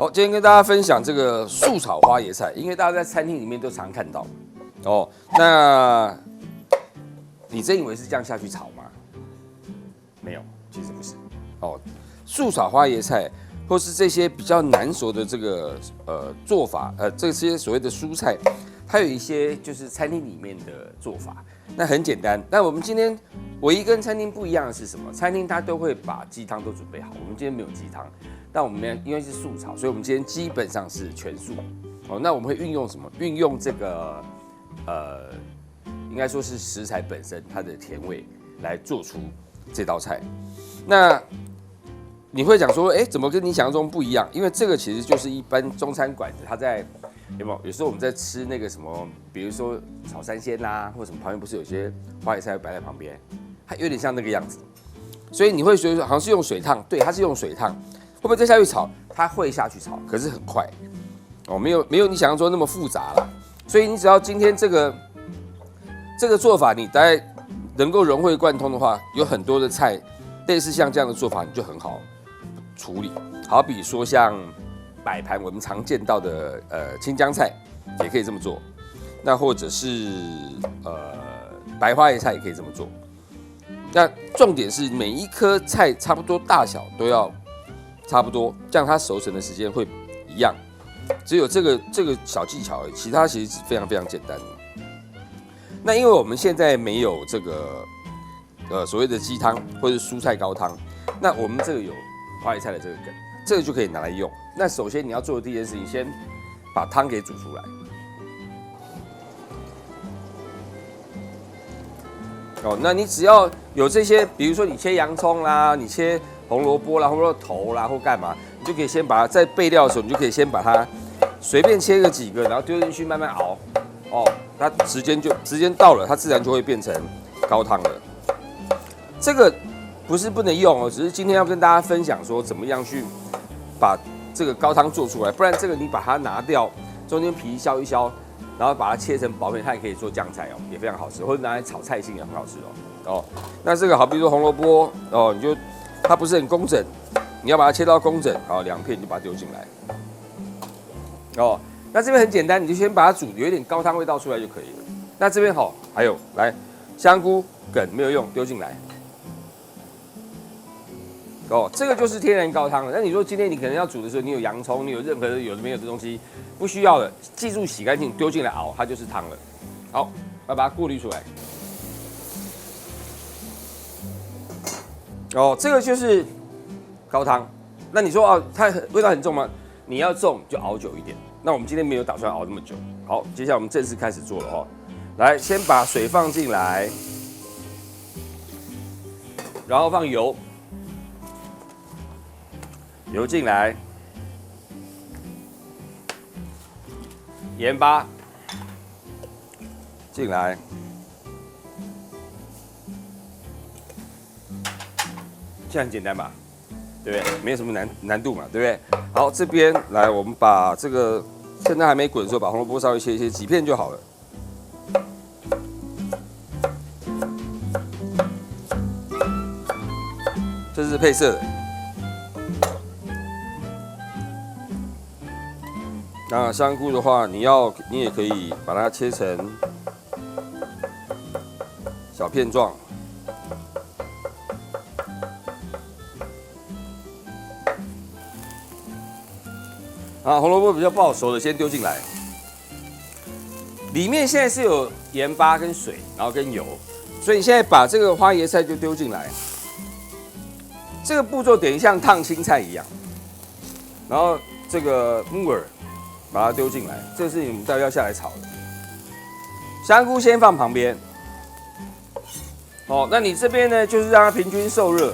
好，今天跟大家分享这个素炒花椰菜，因为大家在餐厅里面都常看到。哦，那你真以为是这样下去炒吗？没有，其实不是。哦，素炒花椰菜，或是这些比较难熟的这个做法，这些所谓的蔬菜，它有一些就是餐厅里面的做法。那很简单，但我们今天唯一跟餐厅不一样的是什么？餐厅它都会把鸡汤都准备好，我们今天没有鸡汤。但我们因为是素炒，所以我们今天基本上是全素。哦，那我们会运用什么？运用这个应该说是食材本身它的甜味来做出这道菜。那你会讲说，哎，怎么跟你想象中不一样？因为这个其实就是一般中餐馆子，它在有没有？有时候我们在吃那个什么，比如说炒三鲜啦，或什么旁边不是有些花椰菜摆在旁边，它有点像那个样子。所以你会觉得好像是用水烫，对，它是用水烫。会不会再下去炒？它会下去炒，可是很快哦，没有你想象中那么复杂啦。所以你只要今天这个做法，你大概能够融会贯通的话，有很多的菜类似像这样的做法，你就很好处理。好比说像摆盘我们常见到的青江菜，也可以这么做。那或者是白花椰菜也可以这么做。那重点是每一颗菜差不多大小都要差不多，这样它熟成的时间会一样。只有这个小技巧而已，其他其实是非常非常简单的。那因为我们现在没有这个所谓的鸡汤或者蔬菜高汤，那我们这个有花椰菜的这个梗，这个就可以拿来用。那首先你要做的第一件事情，先把汤给煮出来。哦，那你只要有这些，比如说你切洋葱啦，你切红萝卜啦，红萝卜头啦，或干嘛，你就可以先把它在备料的时候，你就可以先把它随便切个几个，然后丢进去慢慢熬。哦，它时间到了，它自然就会变成高汤了。这个不是不能用哦，只是今天要跟大家分享说怎么样去把这个高汤做出来，不然这个你把它拿掉，中间皮削一削，然后把它切成薄片，它也可以做酱菜哦，也非常好吃，或者拿来炒菜心也很好吃哦。哦，那这个好比说红萝卜哦，你就它不是很工整，你要把它切到工整，好2片你就把它丢进来。哦，那这边很简单，你就先把它煮，有一点高汤味道出来就可以了。那这边好，还有来香菇梗没有用，丢进来。哦，这个就是天然高汤了。那你说今天你可能要煮的时候，你有洋葱，你有任何的有的没有的东西，不需要的，记住洗干净丢进来熬，它就是汤了。好，要把它过滤出来。哦，这个就是高汤。那你说哦，它味道很重吗？你要重就熬久一点。那我们今天没有打算熬那么久。好，接下来我们正式开始做了哦。来，先把水放进来，然后放油。油进来，盐巴进来，这样很简单吧？对不对？没有什么难度嘛，对不对？好，这边来，我们把这个趁它还没滚的时候，把红萝卜稍微切一切，几片就好了。这是配色的。那香菇的话，你也可以把它切成小片状。啊，红萝卜比较不好熟的，先丢进来。里面现在是有盐巴跟水，然后跟油，所以你现在把这个花椰菜就丢进来。这个步骤等于像烫青菜一样，然后这个木耳。把它丢进来，这是你们待会要下来炒的。香菇先放旁边。哦，那你这边呢，就是让它平均受热。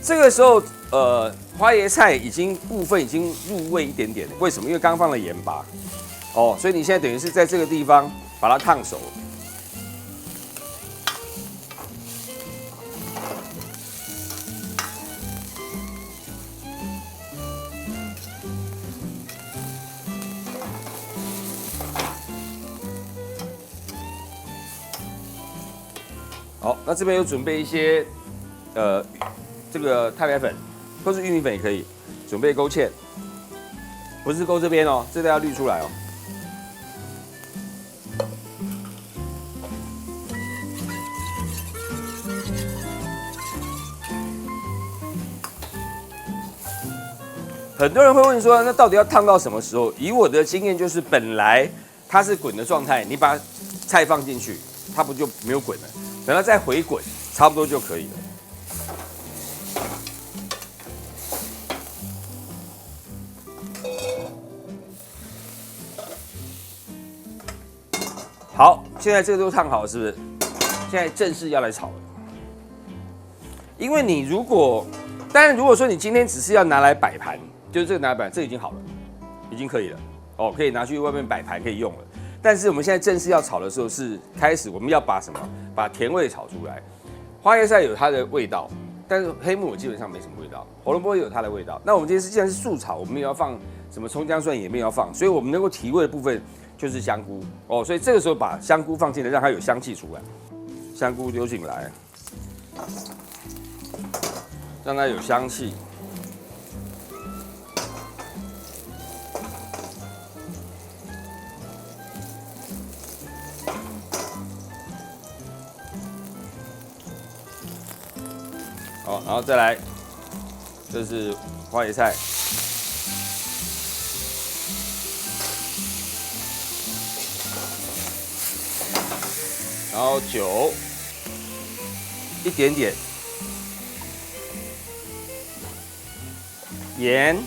这个时候，花椰菜部分已经入味一点点，为什么？因为刚放了盐巴。哦，所以你现在等于是在这个地方把它烫熟。好，那这边有准备一些这个太白粉，或是玉米粉也可以。准备勾芡，不是勾这边哦，这个要滤出来哦。很多人会问说，那到底要烫到什么时候？以我的经验，就是本来它是滚的状态，你把菜放进去，它不就没有滚了？等它再回滚，差不多就可以了。好，现在这个都烫好了，是不是？现在正式要来炒了。因为你如果，当然如果说你今天只是要拿来摆盘，就是这个拿来摆盘，这已经好了，已经可以了。哦，可以拿去外面摆盘可以用了。但是我们现在正式要炒的时候，是开始我们要把什么？把甜味炒出来。花椰菜有它的味道，但是黑木耳基本上没什么味道，红萝卜也有它的味道。那我们今天既然是素炒，我们也要放什么葱姜蒜也没有要放，所以我们能够提味的部分就是香菇哦。所以这个时候把香菇放进来，让它有香气出来。香菇丢进来，让它有香气。好，然后再来，这是花椰菜，然后酒一点点，盐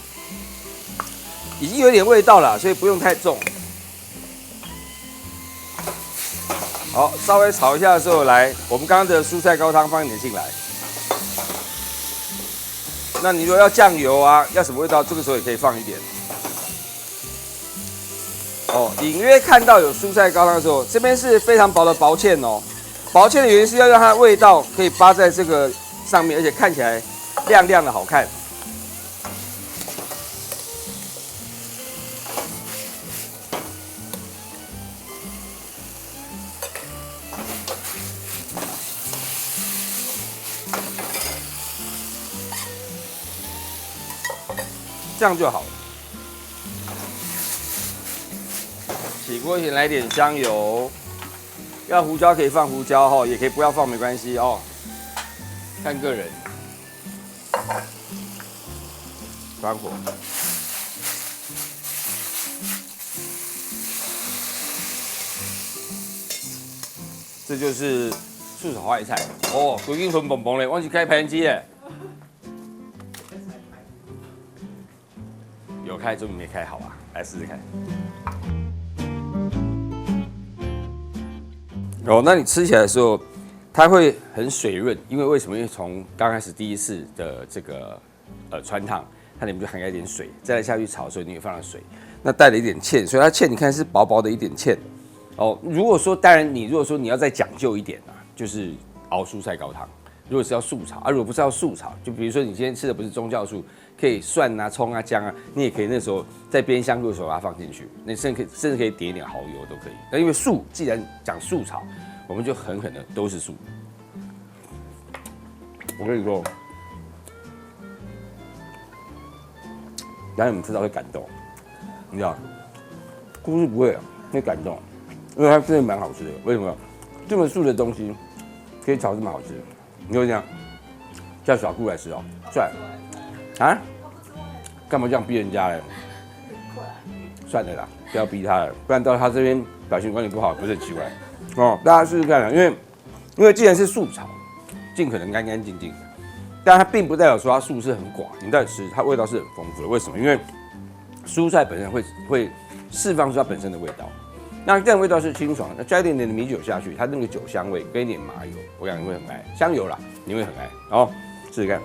已经有点味道了，所以不用太重。好，稍微炒一下的时候，来，我们刚刚的蔬菜高汤放一点进来。那你如果要酱油啊，要什么味道，这个时候也可以放一点。哦，隐约看到有蔬菜高汤的时候，这边是非常薄的薄芡哦。薄芡的原因是要让它的味道可以扒在这个上面，而且看起来亮亮的好看。这样就好了。起锅前来点香油，要胡椒可以放胡椒哈，也可以不要放没关系哦，看个人。关火。这就是素炒花椰菜哦，规斤粉蹦蹦嘞，忘记开排烟机耶。有开，终于没开好啊！来试试看。哦，那你吃起来的时候，它会很水润，因为为什么？因为从刚开始第一次的这个汆烫，它里面就含有一点水，再来下去炒的时候，你会放上水，那带了一点芡，所以它芡你看是薄薄的一点芡。哦，如果说当然你如果说你要再讲究一点啊，就是熬蔬菜高汤。如果是要素炒啊，如果不是要素炒，就比如说你今天吃的不是宗教素，可以蒜啊、葱啊、姜啊，你也可以那时候在煸香菇的时候把它放进去，那甚至可以点一点蚝油都可以。那因为素既然讲素炒，我们就狠狠的都是素。我跟你说，然后你们吃到会感动，你知道，菇是不会会感动，因为它真的蛮好吃的。为什么？这么素的东西可以炒这么好吃？你会这样叫小姑来吃哦，算啊？干嘛这样逼人家嘞？算了啦，不要逼他了，不然到他这边表情管理不好，不是很奇怪哦。大家试试看啦，因为既然是素炒，尽可能干干净净的，但它并不代表说它素是很寡，你在吃它味道是很丰富的。为什么？因为蔬菜本身会释放出它本身的味道。那这样味道是清爽的，那加一点点的米酒下去，它那个酒香味跟一点麻油，我想你会很爱。香油啦，你会很爱。好，试试看。